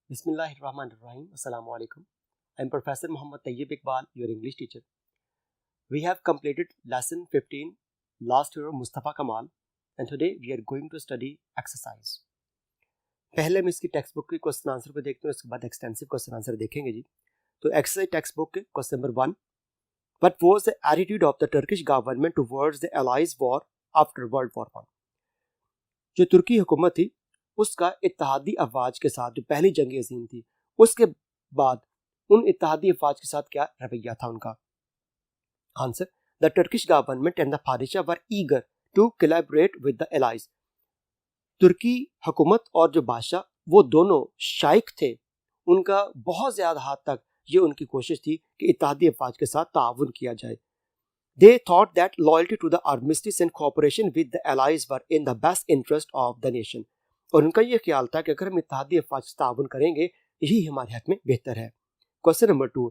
Bismillahirrahmanirrahim. Assalamu alaikum. I am Professor Muhammad Tayyib Iqbal, your English teacher. We have completed lesson 15 last year Mustafa Kamal and today we are going to study exercise. पहले हम इसकी text book के question answer को देखते हैं, उसके बाद extensive question answer देखेंगे जी. तो एक्सरसाइज टेक्स्ट बुक के question number 1. What was the attitude of the Turkish government towards the Allies war after World War I? जो तुर्की हुकूमत थी उसका इत्तेहादी अफवाज के साथ जो पहली जंग अजीम थी उसके बाद उन इत्तेहादी अफवाज के साथ क्या रवैया था उनका. Answer: the Turkish government and the फारिशा were eager to collaborate with the allies. तुर्की हुकूमत और जो बादशाह वो दोनों शाइक थे, उनका बहुत ज्यादा हद तक ये उनकी कोशिश थी कि इत्तेहादी अफवाज के साथ ताउन किया जाए. They thought that loyalty to the armistice and cooperation with the allies were in the best interest of the nation. और उनका ये ख्याल था कि अगर हम इत्तेहादी अफवाज से ताउन करेंगे यही हमारे हक में बेहतर है. Question number 2.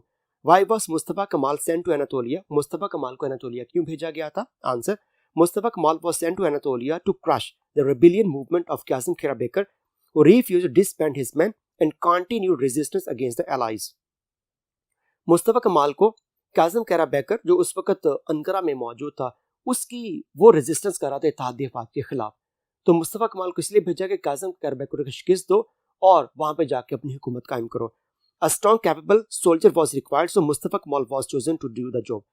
Why was Mustafa Kemal sent to Anatolia? Mustafa Kemal को एनातोलिया क्यों भेजा गया था? Answer: Mustafa Kemal was sent to Anatolia to crush the rebellion movement of Kazım Karabekir, who refused to disband his men and continued resistance against the allies. Mustafa Kemal को काज़िम कराबेकर जो उस वक्त Ankara में मौजूद था उसकी वो रेजिस्टेंस कर रहा था इत्तेहादी अफवाज के खिलाफ. तो मुस्तफा कमाल को इसलिए भेजा कि काज़िम कराबेकर को शिकस्त दो और वहां पे जाके अपनी हुकूमत कायम करो. A strong capable soldier was required, so Mustafa Kemal was chosen to do the job.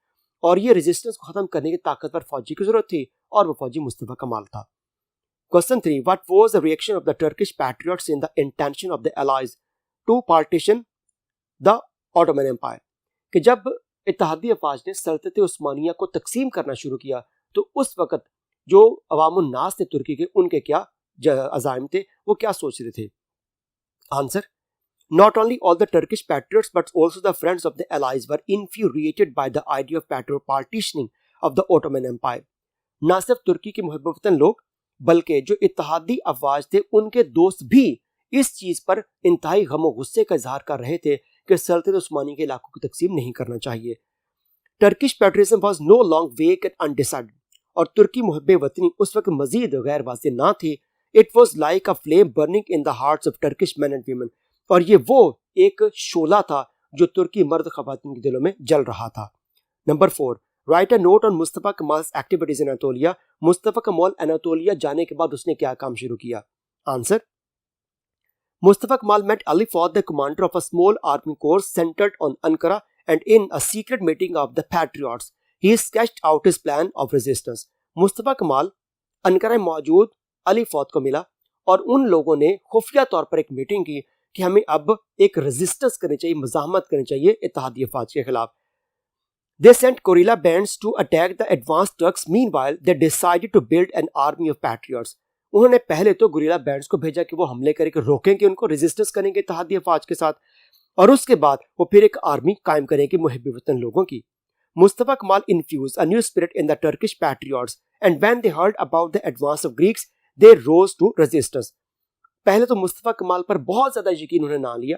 और ये रेजिस्टेंस को खत्म करने की ताकतवर फौजी की जरूरत थी और वो फौजी मुस्तफा कमाल था. Question 3. What was the reaction of the Turkish patriots in the intention of the allies to partition the Ottoman empire. कि जब इत्तेहादी अफवाज ने सल्तनत उस्मानिया को तकसीम करना शुरू किया तो उस वक्त जो अवामुन नास थे तुर्की के, उनके क्या अज़ाइम थे, वो क्या सोच रहे थे? Answer: not only all the Turkish patriots but also the friends of the allies were infuriated by the idea of partitioning of the Ottoman empire. ना सिर्फ तुर्की के मुहब्ब वतन लोग बल्कि जो इत्तेहादी अफवाज थे उनके दोस्त भी इस चीज पर इंतहाई गम गुस्से का इजहार कर रहे थे कि सल्तनत उस्मानी के इलाकों की तकसीम नहीं करना चाहिए. Turkish patriotism was no long wake and undecided. और तुर्की मुहब्बे वतनी उस वक्त मजीद गैर वाज़ेह ना थी. It was like a flame burning in the hearts of Turkish man and women. और ये वो एक शोला था जो तुर्की मर्द खवातीन के दिलों में जल रहा था. Number 4. Write a note on Mustafa Kemal's activities in Anatolia. Mustafa Kemal Anatolia जाने के बाद उसने क्या काम शुरू किया? Answer: Mustafa Kemal met Ali Fuad, the commander of a small army corps centered on Ankara, and in a secret meeting of the patriots, he sketched out his plan of resistance. Mustafa कमाल Ankara में मौजूद अली फौद को मिला और उन लोगों ने खुफिया तौर पर एक मीटिंग की कि हमें अब एक रेजिस्टेंस करनी चाहिए, मज़ाहमत करनी चाहिए इत्तेहादी अफवाज के खिलाफ. They sent guerrilla bands to attack the advanced Turks. Meanwhile, they decided to build an army of patriots. उन्होंने पहले तो गुरिल्ला बैंड्स को भेजा कि वो हमले करके रोकेंगे, उनको रेजिस्टेंस करेंगे इत्तेहादी अफवाज के साथ, और उसके बाद वो फिर एक आर्मी कायम करेंगे मुहिब्बे वतन लोगों की. मुस्तफा कमाल infused a new spirit in the Turkish patriots, and when they heard about the advance of Greeks, they rose to resistance. पहले तो मुस्तफा कमाल पर बहुत ज्यादा यकीन उन्होंने ना लिया,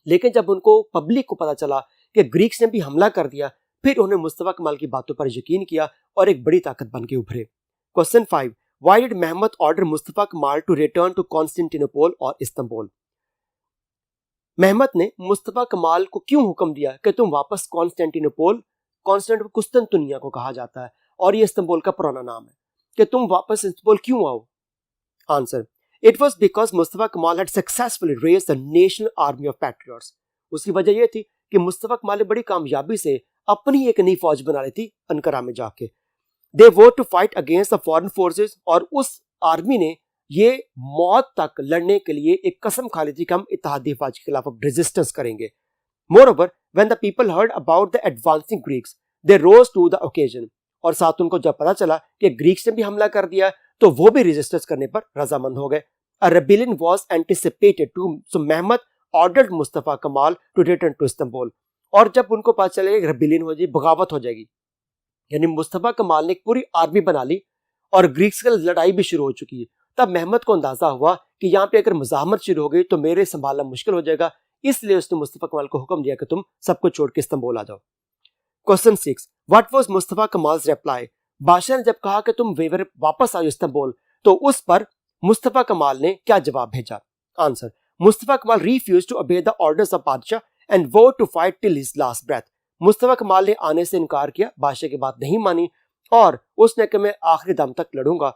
लेकिन जब उनको पब्लिक को पता चला कि ग्रीक्स ने भी हमला कर दिया, फिर उन्होंने मुस्तफा कमाल की बातों पर यकीन किया और एक बड़ी ताकत बन के उभरे. Question 5. Why did Mehmet order Mustafa Kemal to return to Constantinople or Istanbul? मेहमत ने मुस्तफा कमाल को क्यों हुक्म दिया कि तुम वापस कुस्तंतुनिया को कहा जाता है और ये इस्तांबुल का पुराना नाम है, कि तुम वापस इस्तांबुल क्यों आओ? Answer: It was because Mustafa Kemal had successfully raised the national army of patriots. उसकी वजह यह थी कि मुस्तफा कमाल ने बड़ी कामयाबी से अपनी एक नई फौज बना ली थी अनकरा में जाके. They were to fight against the foreign forces, और उस आर्मी ने ये मौत तक लड़ने के लिए एक कसम खा ली थी कि हम इत्तेहादी अफवाज के खिलाफ रेजिस्टेंस करेंगे. Moreover, when the people heard about the advancing Greeks, they rose to the occasion. और साथ उनको जब पता चला कि ग्रीक्स ने भी हमला कर दिया तो वो भी रेजिस्टेंस करने पर रजामंद हो गए. A rebellion was anticipated too, so Mehmet ordered Mustafa Kemal to return to Istanbul. और जब उनको पता चला कि रेबेलियन हो जाएगी, बगावत हो जाएगी, यानी मुस्तफा कमाल ने एक पूरी आर्मी बना ली और ग्रीक्स की लड़ाई भी शुरू हो चुकी है, तब मेहमत को अंदाजा हुआ कि यहाँ पे अगर मज़ाहमत शुरू हो गई तो मेरे संभालना मुश्किल हो जाएगा. इसलिए उसने मुस्तफा कमाल को हुक्म दिया कि तुम सबको छोड़ के इस्तांबुल आ जाओ. Question 6. What was Mustafa Kemal's reply? बादशाह ने जब कहा कि तुम वापस आओ इस्तांबुल, तो उस पर मुस्तफा कमाल ने क्या जवाब भेजा? Answer: Mustafa Kemal refuse to obey the orders of बादशाह and vow to fight till his last breath. Mustafa Kemal ने आने से इनकार किया, बादशाह की बात नहीं मानी और उसने कहा मैं आखिरी दम तक लड़ूंगा।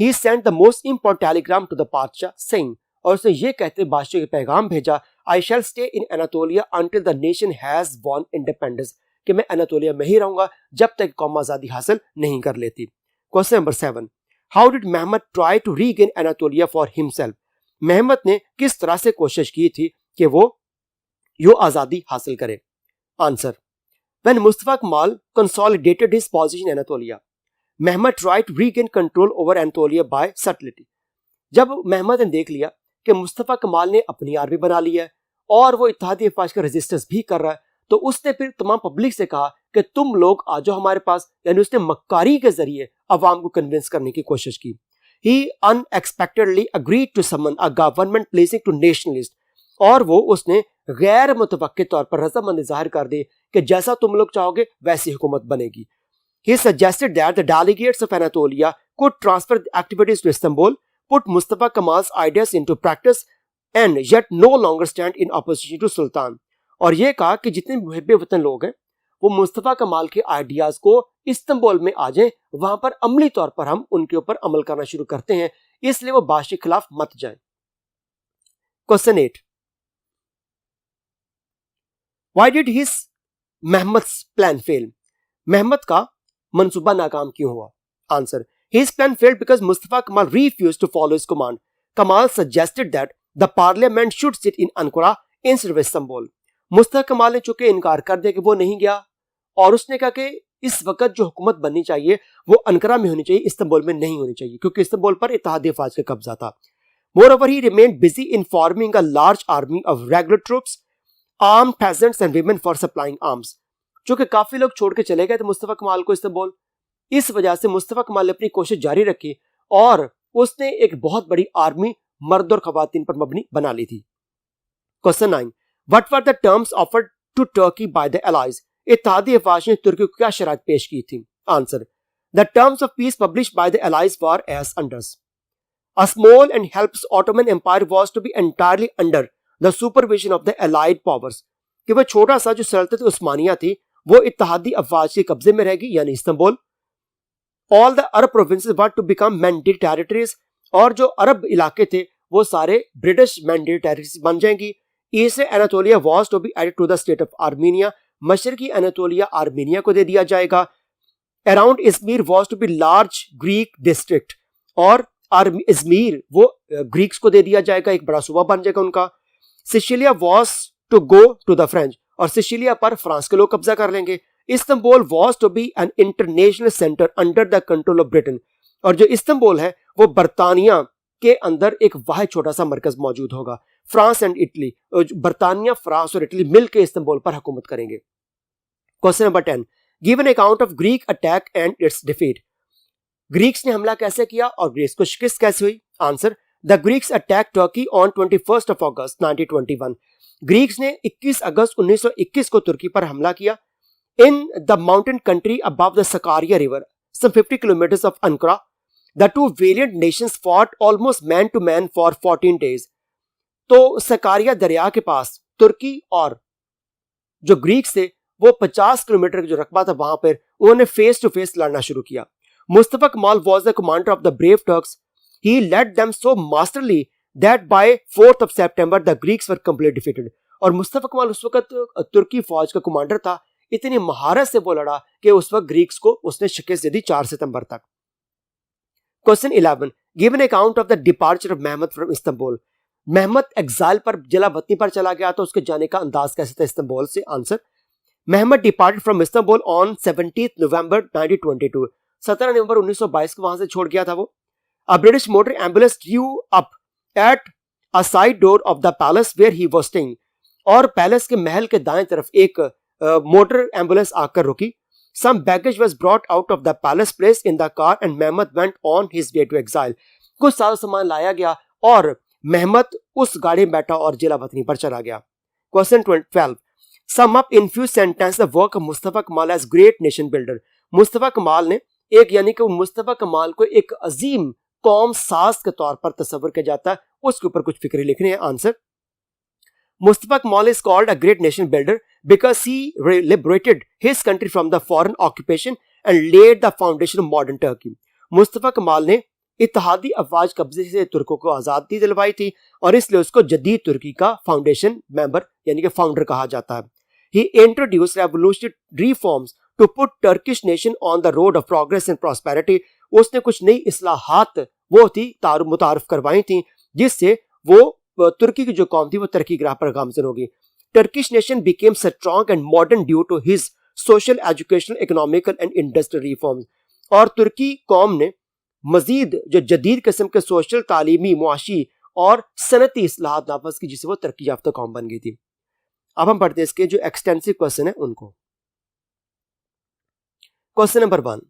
He sent the most important telegram to the बादशाह सेइंग, और उसने ये कहते बादशाह के पैगाम भेजा, I shall stay in Anatolia until the nation has won independence, कि मैं एनातोलिया में ही रहूंगा जब तक कौम आजादी हासिल नहीं कर लेती। Question number 7, how did Mehmed try to regain Anatolia for himself? Mehmed ने किस तरह से कोशिश की थी कि वो यो आजादी हासिल करे? Answer, when Mustafa Kemal consolidated his position in Anatolia, Mehmed tried to regain control over Anatolia by subtlety. जब महमद ने देख लिया कि मुस्तफा कमाल ने अपनी आर्मी बना ली है और वो इत्तेहादी अफवाज का रेजिस्टेंस भी कर रहा है, तो उसने फिर तमाम पब्लिक से कहा कि तुम लोग आ जाओ हमारे पास, यानी उसने मक्कारी के जरिए अवाम को कन्विंस करने की कोशिश की। He unexpectedly agreed to summon a government pleasing to nationalists, और वो उसने गैर मुतवक्कित तौर पर रजामंदी जाहिर कर दी कि जैसा तुम लोग चाहोगे वैसी हुकूमत बनेगी। He suggested that the delegates of Anatolia could transfer the activities to Istanbul, put Mustafa Kemal's ideas into practice and yet no longer stand in opposition to Sultan। और ये कहा कि जितने मुहिब्बे वतन लोग हैं वो मुस्तफा कमाल के आइडियाज को इस्तांबुल में आ जाएं, वहां पर अमली तौर पर हम उनके ऊपर अमल करना शुरू करते हैं, इसलिए वो बादशाह के खिलाफ मत जाएं। Question 8, why did his Mehmed's plan fail? Mehmed का मंसूबा नाकाम क्यों हुआ? Answer, his plan failed because Mustafa Kemal refused to follow his command. Kemal suggested that the parliament should sit in Ankara instead of Istanbul. Mustafa Kemal ने चूंकि इनकार कर दिया कि वो नहीं गया, और उसने कहा कि इस वक्त जो हुकूमत बननी चाहिए वो अनकरा में होनी चाहिए, इस्तांबुल में नहीं होनी चाहिए, क्योंकि इस्तांबुल पर इत्तेहादी अफवाज का कब्जा था। Moreover he remained busy in forming a large army of regular troops, armed pageants and women for supplying arms. चूंकि काफी लोग छोड़ के चले गए थे मुस्तफा कमाल को इस्तांबुल, इस वजह से मुस्तफा कमाल ने अपनी कोशिश जारी रखी और उसने एक बहुत बड़ी आर्मी मर्द और खवातीन पर मबनी बना ली थी। Question 9, what were the terms offered to Turkey by the allies? इत्तेहादी अफवाज ने तुर्की को क्या शराइत पेश की थी? Answer, the terms of peace published by the allies were as under. A small and helpless Ottoman Empire was to be entirely under the supervision of the Allied powers। कि वह छोटा सा जो सल्तनत उस्मानिया थी वो इत्तेहादी अफवाज के कब्जे में रहेगी, यानी Istanbul. All the Arab provinces were to become mandate territories, और जो अरब इलाके थे वो सारे ब्रिटिश mandate territories बन जाएंगी। Eastern Anatolia was to be added to the state of Armenia। मशरकी एनातोलिया आर्मीनिया को दे दिया जाएगा। Around Izmir was to be large Greek district, और इजमीर वो ग्रीक्स को दे दिया जाएगा, एक बड़ा सूबा बन जाएगा उनका। Cilicia was to go to the French, और सिचिलिया पर फ्रांस के लोग कब्जा कर लेंगे। Istanbul was to be an international centre under the control of Britain, और जो इस्तांबुल है वो बरतानिया के अंदर एक वाहिद छोटा सा मरकज मौजूद होगा। फ्रांस एंड इटली, बरतानिया, फ्रांस और इटली मिलकर इस्तांबुल पर हुकूमत करेंगे। Question number 10, give an account of Greek attack and it's defeat. Greeks ने हमला कैसे किया और ग्रीस को शिकस्त कैसे हुई? Answer, the Greeks attack Turkey on 21 August 1921। Greeks ने 21 अगस्त 1921 को तुर्की पर हमला किया। In the mountain country above the Sakarya river, some 50 kilometres of Ankara, the two valiant nations fought almost man to man for 14 days. तो Sakarya दरिया के पास तुर्की और जो ग्रीक्स थे वो 50 किलोमीटर का जो रकबा था वहां पर उन्होंने फेस टू फेस लड़ना शुरू किया। Mustafa Kemal was the commander of the brave Turks. He led them so masterly that by 4th of September the Greeks were completely defeated। और मुस्तफा कमाल उस वक्त तुर्की फौज का कमांडर था, इतनी महारत से वो लड़ा कि उस वक्त ग्रीक्स को उसने शिकस्त दे दी 4 सितंबर तक। Question 11, give an account of the departure of Mehmed from Istanbul. Mehmed exile पर जलावतनी पर चला गया तो उसके जाने का अंदाज कैसे था इस्तांबुल से? Answer, Mehmed departed from Istanbul on 17 नवंबर 1922। 17 नवंबर 1922 को वहां से छोड़ गया था वो। A British motor ambulance drew up at a side door of the palace where he was staying। और पैलेस के महल के दाएं तरफ एक मोटर एम्बुलेंस आकर रुकी। Some baggage was brought out of the palace place in the car and Mehmed went on his way to exile। कुछ सारा सामान लाया गया और महमद उस गाड़ी में बैठा और जिला वतनी पर चला गया। Question 12, sum up in few sentences the work of Mustafa Kemal as great nation builder। Mustafa Kemal ने एक, यानी कि मुस्तफा कमाल को एक अजीम कौम साज के तौर पर तस्वर किया जाता है, उसके ऊपर कुछ फिक्रे लिखने हैं। Answer, Mustafa Kemal is called a great nation builder because he liberated his country from the foreign occupation and laid the foundation of modern Turkey. Mustafa Kemal ने इत्तेहादी अफवाज कब्जे से तुर्कों को आज़ादी दिलवाई थी और इसलिए उसको जदीद तुर्की का फाउंडेशन मेंबर यानी कि फाउंडर कहा जाता है. He introduced revolutionary reforms to put Turkish nation on the road of progress and prosperity. उसने कुछ नई इस्लाहात वो थी मुतारफ करवाई थी जिससे वो तुर्की की जो कौम थी वो तरक्की की राह पर गामजन होगी. Turkish nation became strong and modern due to his social, educational, economical and industrial reforms. और तुर्की कौम ने मजीद जो जदीद किस्म के सोशल, तालीमी, मुआशी और सनती इस्लाहात नाफज की जिससे वो तरक्की याफ्ता कौम बन गई थी. अब हम पढ़ते हैं इसके जो एक्सटेंसिव क्वेश्चन है उनको. Question number 1,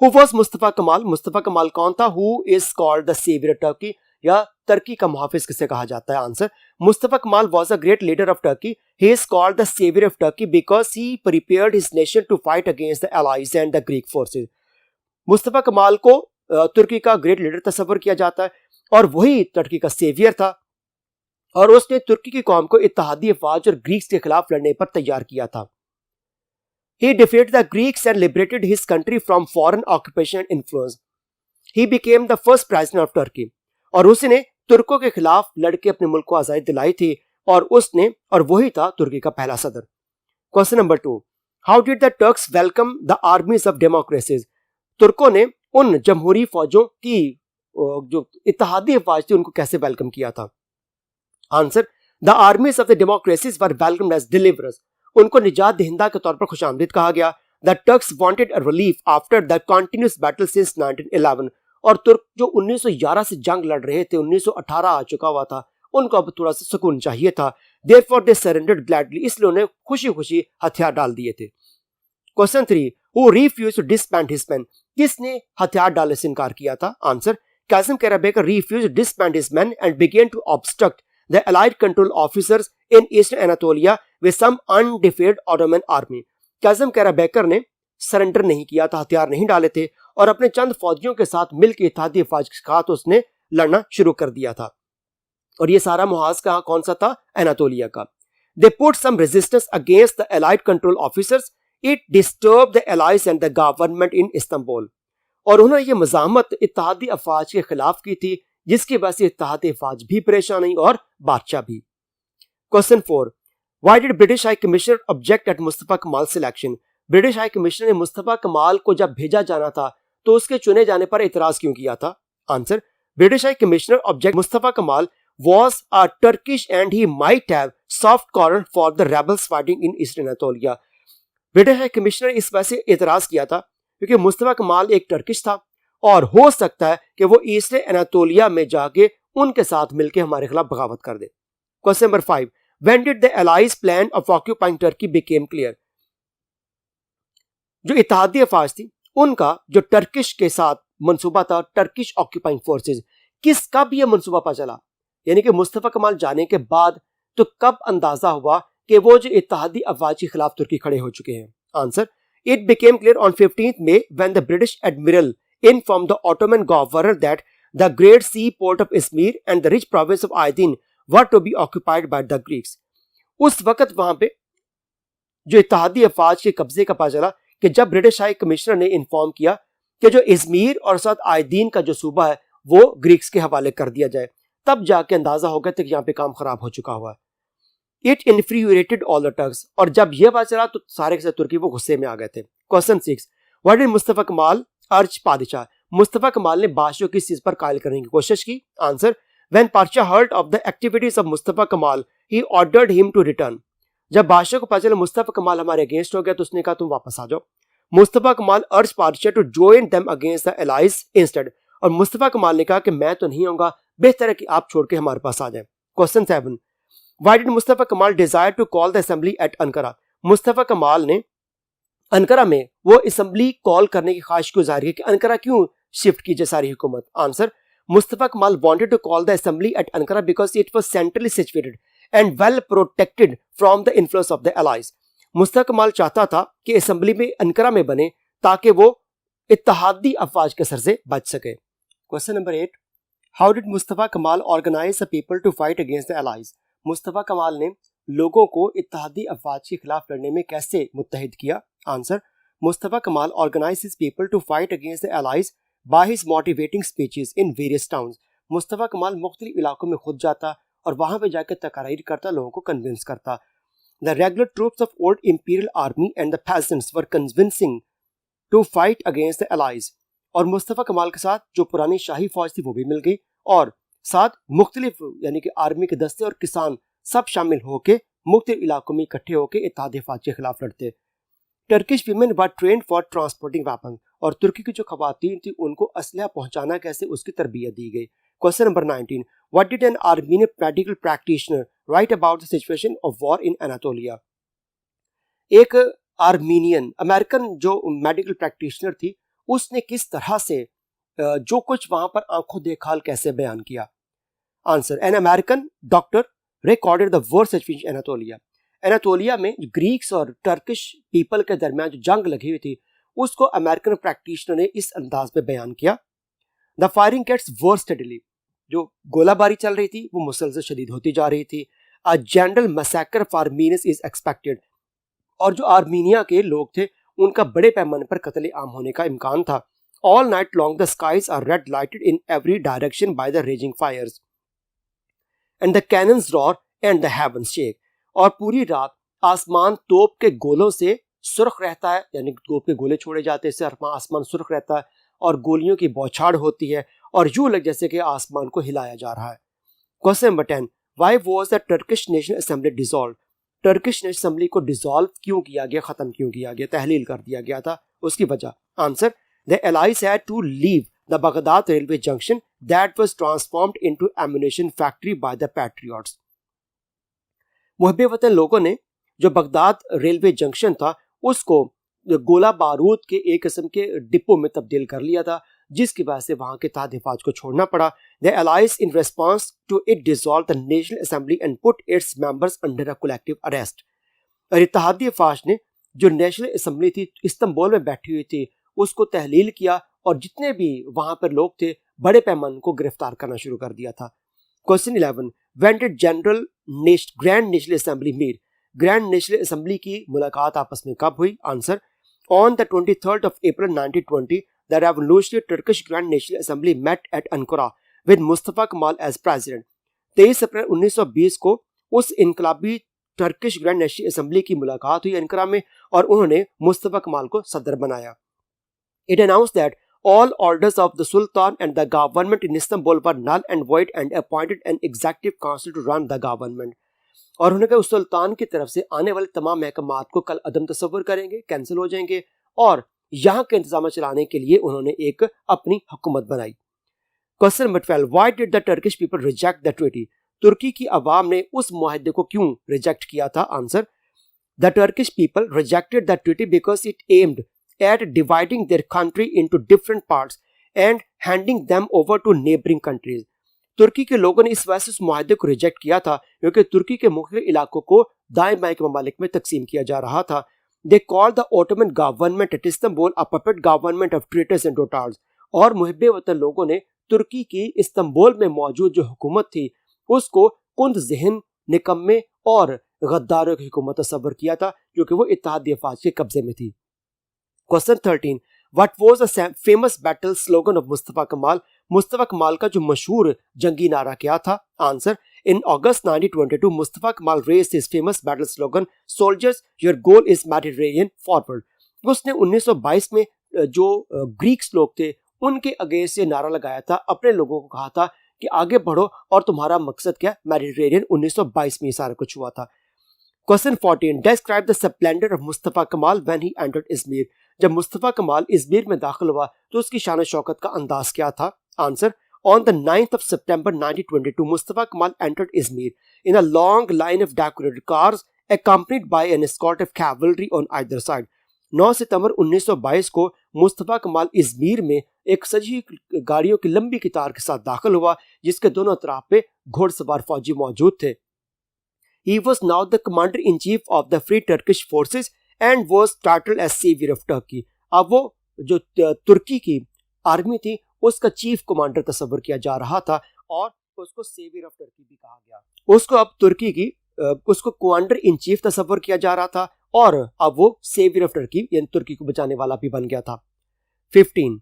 who was Mustafa Kemal? Mustafa Kemal कौन था? Who is called the saviour of Turkey, या टर्की का मुहाफिज किसे कहा जाता है? Answer, Mustafa Kemal was a great leader of Turkey. He is called the saviour of Turkey because he prepared his nation to fight against the allies and the Greek forces. Mustafa Kemal को तुर्की का great leader तस्वर किया जाता है और वही Turkey का saviour था और उसने तुर्की की कौम को इत्तेहादी अफवाज और ग्रीक्स के खिलाफ लड़ने पर तैयार किया था. He defeated the Greeks and liberated his country from foreign occupation and influence. He became the first president of Turkey. और उसने तुर्कों के खिलाफ लड़के अपने मुल्क को आजादी दिलाई थी और वही था तुर्की का पहला सदर. Question number 2, how did the Turks welcome the armies of democracies? तुर्कों ने उन जमहूरी फौजों की जो इत्तेहादी अफवाज थी उनको कैसे वेलकम किया था? Answer, the armies of the democracies were welcomed as deliverers. उनको निजात दहिंदा के तौर पर खुशामदीद कहा गया. The Turks wanted a relief after the continuous battle since 1911. और तुर्क जो 1911 से जंग लड़ रहे थे, 1918 आ चुका हुआ था, उनको अब थोड़ा सा सुकून चाहिए था. देयरफॉर दे सरेंडर्ड ग्लैडली, इसलिए उन्हें खुशी खुशी हथियार डाल दिए थे. Question 3, who refused to disband his men? किसने हथियार डालने से इनकार किया था? Answer, Kazim Karabekir refused to disband his men and began to obstruct the allied control officers in eastern Anatolia with some undefeated Ottoman army. Kazim Karabekir ने surrender नहीं किया था, हथियार नहीं डाले थे और अपने चंद फौजियों के साथ मिलकर इत्तेहादी अफवाज के साथ उसने लड़ना शुरू कर दिया था. और ये सारा मुहाज कहाँ कौन सा था? एनातोलिया का. They put some resistance against the allied control officers. It disturbed the allies and the government in Istanbul. और उन्होंने ये मज़ामत इत्तेहादी अफवाज के खिलाफ की थी जिसकी वजह से इत्तेहादी अफवाज भी परेशान हुई और बादशाह भी. Question 4, why did British high commissioner object at Mustafa कमाल सिलेक्शन? ब्रिटिश हाई कमिश्नर ने मुस्तफा कमाल को जब भेजा जाना था तो उसके चुने जाने पर इतराज क्यों किया था? Answer, British high commissioner object Mustafa कमाल was a Turkish and he might have soft corner for the rebels fighting in Eastern Anatolia. British high commissioner इस वजह से इतराज किया था क्योंकि मुस्तफा कमाल एक टर्किश था और हो सकता है कि वो ईस्टर्न एनातोलिया में जाके उनके साथ मिलकर हमारे खिलाफ बगावत कर दे. Question number 5, when did the allies plan of occupying Turkey become clear? जो इत्तेहादी अफवाज थी उनका जो टर्किश के साथ मंसूबा था, टर्किश ऑक्यूपाइंग फोर्सेज, कब यह मंसूबा पता चला? यानी कि मुस्तफा कमाल जाने के बाद तो कब अंदाजा हुआ कि वो जो इत्तेहादी अफवाज के खिलाफ तुर्की खड़े हो चुके हैं? Answer, it became clear on 15th May when the British admiral informed the Ottoman governor that the great sea port of Izmir and the rich province of Aydin were to be occupied by the Greeks. उस वक्त वहां पे जो इत्तेहादी अफवाज के कब्जे का पता चला कि जब ब्रिटिश हाई कमिश्नर ने इन्फॉर्म किया कि जो इजमीर और साथ आयदीन का जो सूबा है वो ग्रीक्स के हवाले कर दिया जाए, तब जाके अंदाजा हो गया था कि यहाँ पे काम खराब हो चुका हुआ है. It infuriated all the Turks. और जब यह पता चला तो सारे के सारे तुर्की वो गुस्से में आ गए थे. Question 6, what did Mustafa Kemal urged पादशाह? Mustafa Kemal ने बादशाह की इस चीज पर कायल करने की कोशिश की. आंसर, व्हेन पादशाह heard of the activities of Mustafa Kemal he ordered him to return. जब बादशाह को पता चला मुस्तफा कमाल हमारे अगेंस्ट हो गया तो उसने कहा तुम वापस आ जाओ. मुस्तफा कमाल अर्ज पादशाह to join them against the allies instead. और मुस्तफा कमाल ने कहा कि मैं तो नहीं आऊंगा, बेहतर है कि आप छोड़ के हमारे पास आ जाए. Question 7, why did Mustafa Kemal desire to call the assembly at Ankara? Mustafa Kemal ने अंकारा में वो असेंबली कॉल करने की ख्वाहिश क्यों जाहिर की कि अंकारा क्यों शिफ्ट कीजिए सारी हुकूमत? Answer, Mustafa Kemal wanted to call the assembly at Ankara because it was centrally situated and well protected from the influence of the allies. Mustafa Kemal चाहता था कि असेंबली में अंकारा में बने ताकि वो इत्तेहादी अफवाज के असर से बच सके. Question number 8, how did Mustafa Kemal organise the people to fight against the allies? Mustafa Kemal ने लोगों को इत्तेहादी अफवाज के खिलाफ लड़ने में कैसे मुत्तहिद किया? Answer, Mustafa Kemal organize his people to fight against the allies by his motivating speeches in various towns. Mustafa Kemal मुख्तलिफ इलाकों में खुद जाता और वहां पे जाकर तकारीर करता, लोगों को कन्विंस करता। The regular troops of old imperial army and the peasants were convincing to fight against the allies। और मुस्तफ़ा कमाल के साथ जो पुरानी शाही फौज थी वो भी मिल गई और साथ मुख्तलिफ यानी कि आर्मी के दस्ते और किसान सब शामिल होके मुख्तलिफ इलाकों में इकट्ठे होकर इत्तेहादी फौज के खिलाफ लड़ते। Turkish women were trend for transporting weapon. और तुर्की की जो खवातीन थी उनको असलहा पहुंचाना कैसे, उसकी तरबियत दी गई। Question number 19, what did an Armenian medical practitioner right about the situation of war in Anatolia? एक आर्मीनियन अमेरिकन जो मेडिकल प्रैक्टिशनर थी उसने किस तरह से जो कुछ वहां पर आंखों देखा कैसे बयान किया? Answer, an American doctor recorded the war situation Anatolia. Anatolia में ग्रीक्स और टर्किश पीपल के दरमियान जो जंग लगी हुई थी उसको अमेरिकन प्रैक्टिशनर ने इस अंदाज में बयान किया। The firing gets worse steadily. जो गोलाबारी चल रही थी वो मुसलसल शदीद होती जा रही थी। A general massacre of Armenians is expected. और जो आर्मीनिया के लोग थे उनका बड़े पैमाने पर कत्ले आम होने का इम्कान था। All night long the skies are red lighted in every direction by the raging fires and the cannons roar and the heavens shake. और पूरी रात आसमान तोप के गोलों से सुर्ख रहता है, यानी तोप के गोले छोड़े जाते हैं, इससे आसमान सुर्ख रहता है और गोलियों की बौछार होती है और यूं लग जैसे कि आसमान को हिलाया जा रहा है। Question number 10, why was the Turkish national assembly dissolve? Turkish national assembly को डिसॉल्व क्यों किया गया, खत्म क्यों किया गया, तहलील कर दिया गया था, उसकी वजह? Answer, the allies had to leave the Baghdad railway junction that was transformed into ammunition factory by the patriots. मुहब्बे वतन लोगों ने जो बगदाद रेलवे जंक्शन था उसको गोला बारूद के एक किस्म के डिपो में तब्दील कर लिया था, जिसकी वजह से वहां के तहत हिफाज को छोड़ना पड़ा। The allies in response to it dissolve the national assembly and put its members under a collective arrest. और इत्तेहादी फौज ने जो नेशनल असेंबली थी इस्तांबुल में बैठी हुई थी उसको तहलील किया और जितने भी वहां पर लोग थे बड़े पैमाने को गिरफ्तार करना शुरू कर दिया था। Question 11, when did grand national assembly meet? Grand national assembly की मुलाकात आपस में कब हुई? Answer, on the 23rd of April 1920 the revolutionary Turkish Grand National Assembly met at Ankara with Mustafa कमाल as president। 23 अप्रैल 1920 को उस इनकलाबी टर्किश ग्रैंड नेशनल असेंबली की मुलाकात हुई अनकरा में और उन्होंने मुस्तफ़ा कमाल को सदर बनाया। It announced that all orders of the Sultan and the government in Istanbul were null and void and appointed an executive council to run the government। और उन्होंने कहा उस सुल्तान की तरफ से आने वाले तमाम महकमात को कल अदम तस्वर करेंगे, कैंसिल हो जाएंगे और यहाँ के इंतजाम चलाने के लिए उन्होंने एक अपनी हुकूमत बनाई। Question number 12, why did the Turkish people reject the treaty? तुर्की की आवाम ने उस मुआहदे को क्यों रिजेक्ट किया था? Answer, the Turkish people rejected the treaty because it aimed at dividing their country into different parts and handing them over to neighboring countries। तुर्की के लोगों ने इस वजह से उस मुआहदे को रिजेक्ट किया था क्योंकि तुर्की के मुख्तलिफ इलाकों को दाएं बाएं के ममालिक में तकसीम किया जा रहा था। They called the Ottoman government at Istanbul a puppet government of traitors and dotards। और मुहब्बे वतन लोगों ने तुर्की की इस्तांबुल में मौजूद जो हुकूमत थी उसको कुंद ज़हन, निकम्मे और गद्दारों की हुकूमत तस्वर किया था क्योंकि वो इत्तेहादी अफवाज के कब्जे में थी। Question 13, what was the famous battle slogan of Mustafa कमाल? मुस्तफ़ा कमाल का जो मशहूर जंगी नारा क्या था? आंसर, in August 1922 मुस्तफ़ा कमाल raised his famous battle slogan soldiers your goal is Mediterranean forward। उसने 1922 में जो ग्रीक्स लोग थे उनके अगेंस्ट से नारा लगाया था, अपने लोगों को कहा था कि आगे बढ़ो और तुम्हारा मकसद क्या? मेडिटेरेनियन। 1922 में सारा कुछ हुआ था। Question 14, describe the splendor of Mustafa कमाल when he entered इज़मीर। जब मुस्तफ़ा कमाल इज़मीर में दाखिल हुआ तो उसकी शान शौकत का अंदाज क्या था? Answer, on the 9th of September 1922 Mustafa कमाल entered इज़मीर in a long line of decorated cars accompanied by an escort of cavalry on either side। 9 सितंबर 1922 को मुस्तफ़ा कमाल इज़मीर में एक सजी गाड़ियों की लंबी कतार के साथ दाखिल हुआ जिसके दोनों तरफ पे घुड़सवार फौजी मौजूद थे। He was now the commander-in-chief of the Free Turkish Forces and was titled as Savior of Turkey। अब वो जो तुर्की की आर्मी थी उसका चीफ कमांडर तस्वर किया जा रहा था और उसको सेवियर ऑफ टर्की भी कहा गया। उसको अब तुर्की की उसको कमांडर इन चीफ तस्वर किया जा रहा था और अब वो सेवियर ऑफ टर्की यानी तुर्की को बचाने वाला भी बन गया था। 15.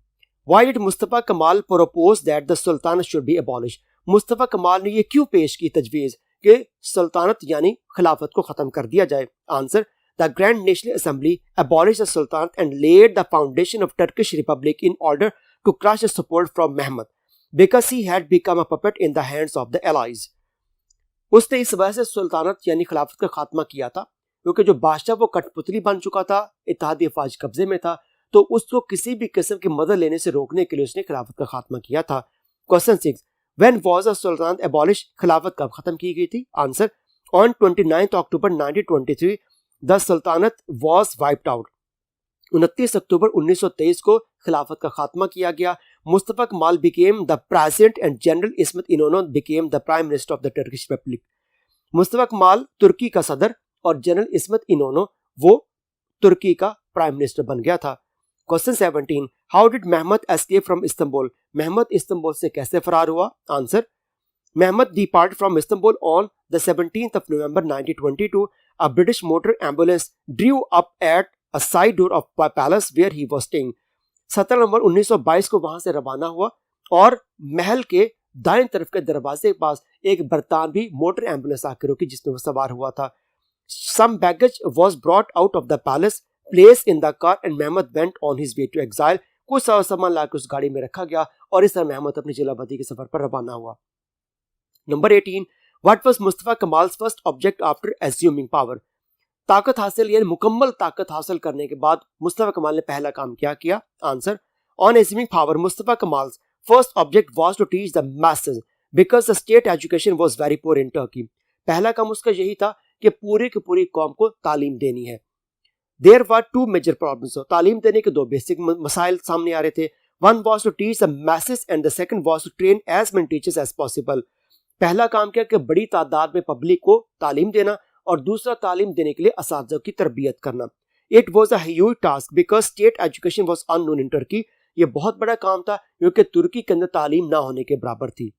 Why did मुस्तफा कमाल propose that the Sultanate should be abolished? Mustafa Kemal ने ये क्यों पेश की तजवीज़ कि सल्तनत यानी खिलाफत को ख़त्म कर दिया जाए? Answer, The Grand National Assembly abolished the Sultanate and laid the foundation of Turkish Republic in order to crush the support from Mehmed because he had become a puppet in the hands of the Allies. उसने इस वजह से सुल्तानत यानी खिलाफत का खात्मा किया था क्योंकि जो बादशाह वो कठपुतली बन चुका था, इत्तेहादी अफवाज कब्जे में था, तो उसको किसी भी किस्म की मदद लेने से रोकने के लिए उसने खिलाफत का खात्मा किया था। Question 6. When was the Sultanate abolished? खिलाफत कब खत्म की गई थी? Answer, On 29 October 1923 the Sultanate was wiped out. 29 अक्टूबर 1923 को खिलाफत का खात्मा किया गया। मुस्तफा कमाल became the president and General Ismet Inonu became the prime minister of the Turkish Republic. Mustafa कमाल तुर्की का सदर और जनरल इस्मत इनोनो वो तुर्की का प्राइम मिनिस्टर बन गया था। Question 17. How did Mehmed escape from Istanbul? Mehmed Istanbul से कैसे फरार हुआ? Answer, Mehmed departed from Istanbul on the 17th of November 1922. A British motor ambulance drew up at a side door of a palace where he was staying. 17 नवंबर 1922 को वहां से रवाना हुआ और महल के दाएं तरफ के दरवाजे के पास एक बरतानवी मोटर एम्बुलेंस आकर रुकी जिसमें वो सवार हुआ था। Some baggage was brought out of the palace, placed in the car and Mehmed went on his way to exile. कुछ सामान लाकर उस गाड़ी में रखा गया और इस तरह महमद अपनी जिलाबंदी के सफर पर रवाना हुआ। Number 18. What was Mustafa Kamal's first object after assuming power? ताकत हासिल यानी मुकम्मल ताकत हासिल करने के बाद मुस्तफा कमाल ने पहला काम क्या किया? Answer, On assuming power, Mustafa Kamal's first object was to teach the masses because the state education was very poor in Turkey. पहला काम उसका यही था कि पूरी की पूरी कौम को तालीम देनी है। There were two major problems. तालीम देने के दो बेसिक मसाइल सामने आ रहे थे। One was to teach the masses and the second was to train as many teachers as possible. पहला काम क्या कि बड़ी तादाद में पब्लिक को तालीम देना और दूसरा तालीम देने के लिए असातिज़ा की तरबियत करना। It was a huge task because state education was unknown in Turkey. ये बहुत बड़ा काम था क्योंकि तुर्की के अंदर तालीम ना होने के बराबर थी।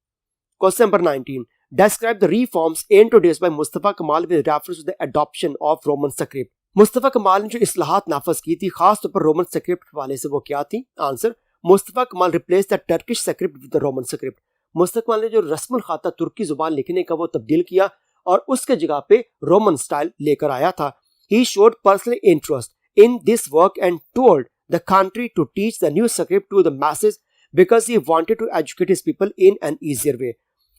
Question number 19. Describe the reforms introduced by Mustafa Kamal with reference to the adoption of Roman script. Mustafa Kemal ने जो इस्लाहात नाफज की थी खास तौर पर रोमन स्क्रिप्ट वाले से वो क्या थी? आंसर, मुस्तफा कमाल replace the Turkish script with the Roman script. Mustafa Kemal ने जो रस्मुल खाता तुर्की जुबान लिखने का वो तब्दील किया और उसके जगह पे रोमन स्टाइल लेकर आया था। He showed personal interest in this work and toured the country to teach the new script to the masses because he wanted to educate his people in an easier way.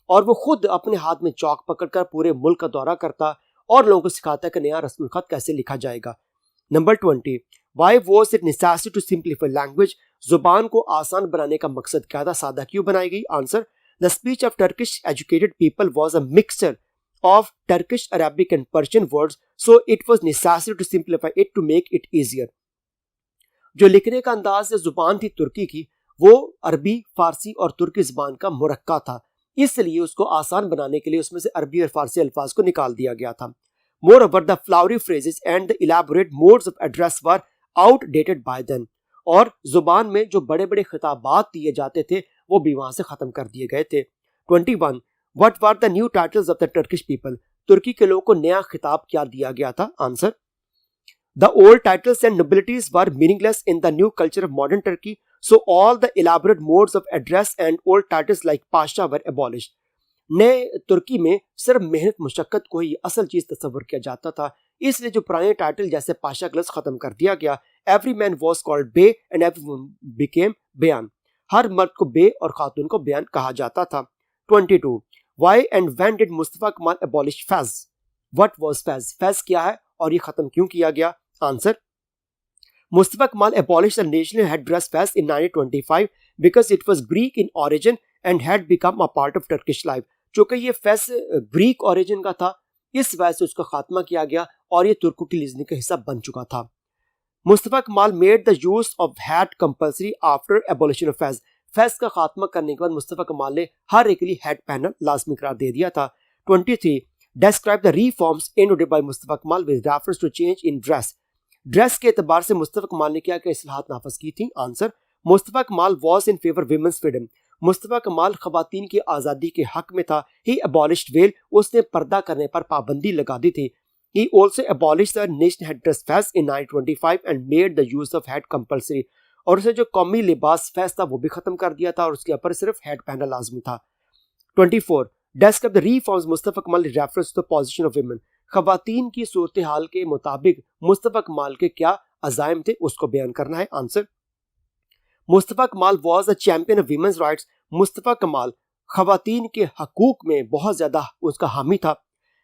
और वो खुद अपने हाथ में चौक पकड़कर पूरे मुल्क का दौरा करता और लोगों को सिखाता कि नया रस्मुल खत कैसे लिखा जाएगा। Number 20. Why was it necessary to simplify language? जुबान को आसान बनाने का मकसद क्या था? सादा क्यों बनाई गई? Answer, The speech of Turkish educated people was a mixture of Turkish, Arabic and Persian words, so it was necessary to simplify it to make it easier. जो लिखने का अंदाज या जुबान थी तुर्की की वो अरबी, फारसी और तुर्की जुबान का मुरक्का था, इसलिए उसको आसान बनाने के लिए उसमें से अरबी और फारसी अल्फाज को निकाल दिया गया था। Moreover, the flowery phrases and the elaborate modes of address were outdated by then. और जुबान में जो बड़े बड़े खिताबात दिए जाते थे वो भी वहां से खत्म कर दिए गए थे। 21. What were the new titles of the Turkish people? तुर्की के लोगों को नया खिताब क्या दिया गया था? Answer, The old titles and nobilities were meaningless in the new culture of modern Turkey, so all the elaborate modes of address and old titles like Pasha were abolished. नए तुर्की में सिर्फ मेहनत मुशक्कत को ही असल चीज तस्वर किया जाता था, इसलिए जो पुराने टाइटल जैसे पाशा ग्लस खत्म कर दिया गया। Every man was called bey and every became bayan. हर मर्द को बे और खातून को बयान कहा जाता था। 22. Why and when did Mustafa कमाल abolish Faiz? What was Faiz? Faiz क्या है और ये खत्म क्यों किया गया? आंसर, मुस्तफा कमाल abolished the national headdress fez in 1925 because it was Greek in origin and had become a part of Turkish life. चूंकि ये फेस ग्रीक ओरिजिन का था इस वजह से उसका खात्मा किया गया और ये तुर्कों की जिंदगी का हिस्सा बन चुका था। मुस्तफा कमाल made the use of hat compulsory after abolition of Faiz. Faiz का खात्मा करने के बाद मुस्तफा कमाल ने हर एक के लिए हैट पहनना लाजमी करार दे दिया था। 23. Describe the reforms introduced by Mustafa कमाल with reference to change in dress. Dress के एतबार से मुस्तफा कमाल ने क्या क्या इस्लाहात नाफज की थी? आंसर, मुस्तफा कमाल was in favour women's freedom. Mustafa कमाल ख़वातीन की आज़ादी के हक में था। ही अबॉलिश्ड वेल, उसने पर्दा करने पर पाबंदी लगा दी थी। He also abolished the nation head dress fez in 1925 and made the use of hat compulsory. और उसे जो कौमी लिबास फैज था वो भी खत्म कर दिया था और उसके ऊपर सिर्फ हेड पहनना लाजमी था। 24. Describe the reforms Mustafa Kemal reference to the position of women. ख़वातीन की सूरत हाल के मुताबिक मुस्तफ़ा कमाल के क्या अज़ाइम थे उसको बयान करना है। आंसर, मुस्तफ़ा कमाल was the champion of women's rights. Mustafa कमाल ख़वातीन के हकूक में बहुत ज़्यादा उसका हामी था।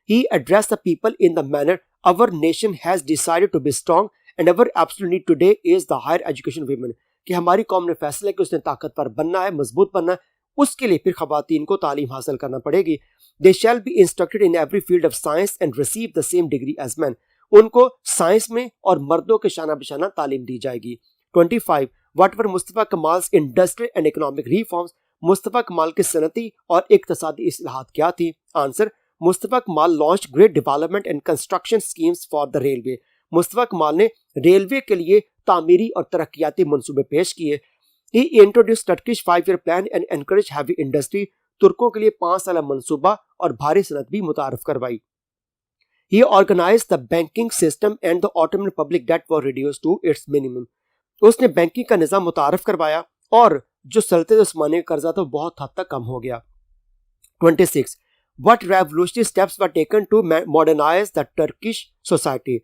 He addressed the people in the manner, our nation has decided to be strong and our absolute need today is the higher education of women। कि हमारी कौम ने फैसला कि उसने ताकतवर बनना है, मजबूत बनना है, उसके लिए फिर ख़वातीन को तालीम हासिल करना पड़ेगी। They shall be instructed in every field of science and receive the same degree as men। उनको साइंस में और मर्दों के शाना बिशाना तालीम दी जाएगी। 25. What were Mustafa Kemal's industrial and economic reforms. Mustafa Kemal की सनती और इक़्तिसादी इस्लाहात क्या थी। आंसर, मुस्तफ़ा कमाल launch great development and construction schemes for the railway. Mustafa Kemal ने रेलवे के लिए तामीरी और तरक्याती मंसूबे पेश किए। He introduce Turkish 5-year plan and encourage heavy industry. तुर्कों के लिए 5 साल मंसूबा और भारी सनत भी मुतारफ करवाई। He organise the banking system and the Ottoman public debt was reduce to its minimum. उसने बैंकिंग का निज़ाम मुतारफ करवाया और जो सल्तनत उस्मानी का कर्जा था वो बहुत हद तक कम हो गया। 26. What revolutionary steps were taken to modernize the Turkish society?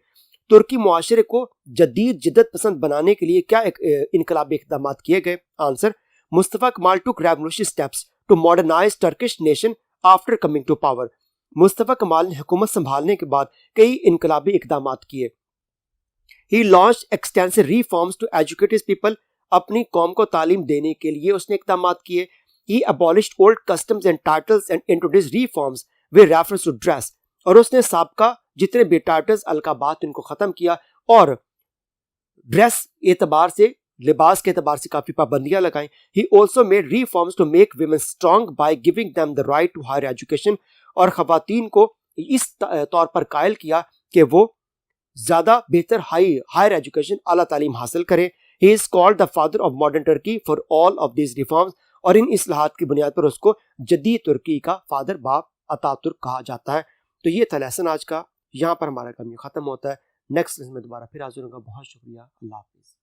तुर्की मुआशरे को जदीद जिद्दत पसंद बनाने के लिए क्या इनकलाबी इक़दाम किए गए। आंसर, मुस्तफ़ा कमाल took revolutionary steps to modernize Turkish nation after coming to power। Mustafa Kemal ने हुकूमत संभालने के बाद कई इनकलाबी इक़दाम किए। He launched extensive reforms to educate his people। अपनी कौम को तालीम देने के लिए उसने इक़दाम किए। He abolished old customs and titles and introduced reforms with reference to dress। और उसने साबका जितने भी टाइटल्स अलकाबात इनको खत्म किया और ड्रेस एतबार से, लिबास के एतबार से काफी पाबंदियां लगाई। He also made reforms to make women strong by giving them the right to higher education। और ख़वातीन को इस तौर पर कायल किया कि वो ज्यादा बेहतर हायर एजुकेशन, आला तालीम हासिल करें। He is called the father of modern Turkey for all of these reforms। और इन इस्लाहात की बुनियाद पर उसको जदीद तुर्की का फादर बाप अतातुर्क कहा जाता है। तो ये था लेसन आज का, यहाँ पर हमारा काम ये खत्म होता है। नेक्स्ट लेसन में दोबारा फिर हाजिर होगा। बहुत शुक्रिया। अल्लाह हाफिज़।